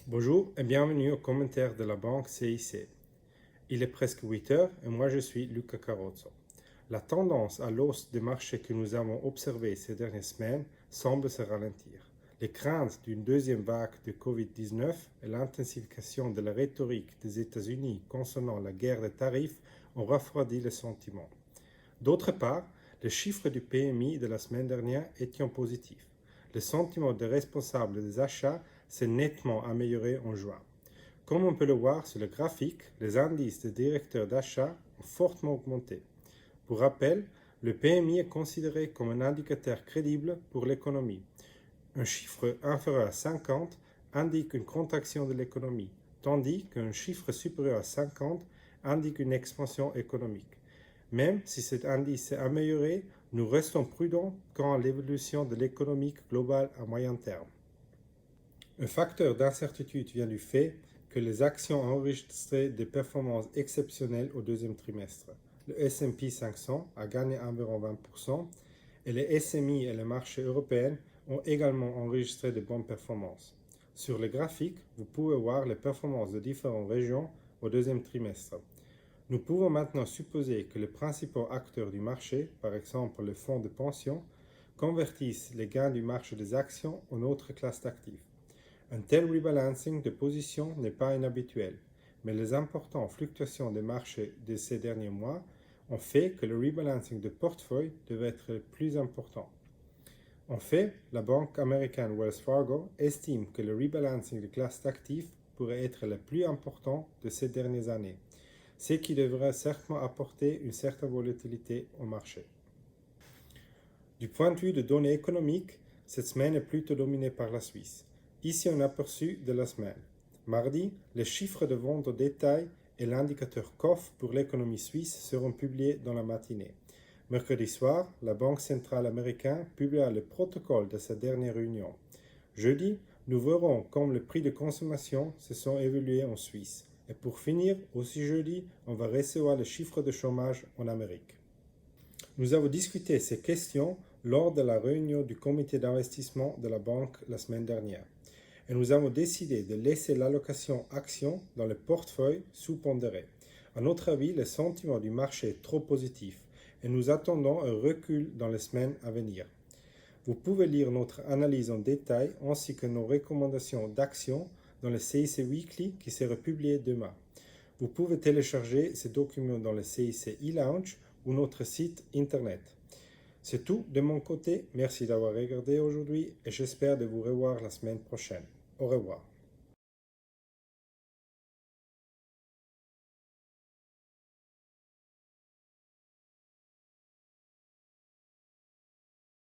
Bonjour et bienvenue aux commentaires de la banque CIC. Il est presque 8 heures et moi je suis Luca Carrozzo. La tendance à l'hausse des marchés que nous avons observée ces dernières semaines semble se ralentir. Les craintes d'une deuxième vague de Covid-19 et l'intensification de la rhétorique des États-Unis concernant la guerre des tarifs ont refroidi le sentiment. D'autre part, les chiffres du PMI de la semaine dernière étaient positifs. Le sentiment des responsables des achats s'est nettement amélioré en juin. Comme on peut le voir sur le graphique, les indices des directeurs d'achat ont fortement augmenté. Pour rappel, le PMI est considéré comme un indicateur crédible pour l'économie. Un chiffre inférieur à 50 indique une contraction de l'économie, tandis qu'un chiffre supérieur à 50 indique une expansion économique. Même si cet indice s'est amélioré, nous restons prudents quant à l'évolution de l'économie globale à moyen terme. Un facteur d'incertitude vient du fait que les actions ont enregistré des performances exceptionnelles au deuxième trimestre. Le S&P 500 a gagné environ 20% et les SMI et les marchés européens ont également enregistré de bonnes performances. Sur le graphique, vous pouvez voir les performances de différentes régions au deuxième trimestre. Nous pouvons maintenant supposer que les principaux acteurs du marché, par exemple les fonds de pension, convertissent les gains du marché des actions en autres classes d'actifs. Un tel rebalancing de position n'est pas inhabituel, mais les importantes fluctuations des marchés de ces derniers mois ont fait que le rebalancing de portefeuille devait être le plus important. En fait, la banque américaine Wells Fargo estime que le rebalancing de classes d'actifs pourrait être le plus important de ces dernières années, ce qui devrait certainement apporter une certaine volatilité au marché. Du point de vue de données économiques, cette semaine est plutôt dominée par la Suisse. Ici un aperçu de la semaine. Mardi, les chiffres de vente au détail et l'indicateur COF pour l'économie suisse seront publiés dans la matinée. Mercredi soir, la Banque centrale américaine publiera le protocole de sa dernière réunion. Jeudi, nous verrons comment les prix de consommation se sont évolués en Suisse. Et pour finir, aussi jeudi, on va recevoir les chiffres de chômage en Amérique. Nous avons discuté ces questions lors de la réunion du comité d'investissement de la banque la semaine dernière. Et nous avons décidé de laisser l'allocation actions dans le portefeuille sous-pondéré. À notre avis, le sentiment du marché est trop positif et nous attendons un recul dans les semaines à venir. Vous pouvez lire notre analyse en détail ainsi que nos recommandations d'actions dans le CIC Weekly qui sera publié demain. Vous pouvez télécharger ces documents dans le CIC e-Lounge ou notre site internet. C'est tout de mon côté. Merci d'avoir regardé aujourd'hui et j'espère de vous revoir la semaine prochaine. Au revoir.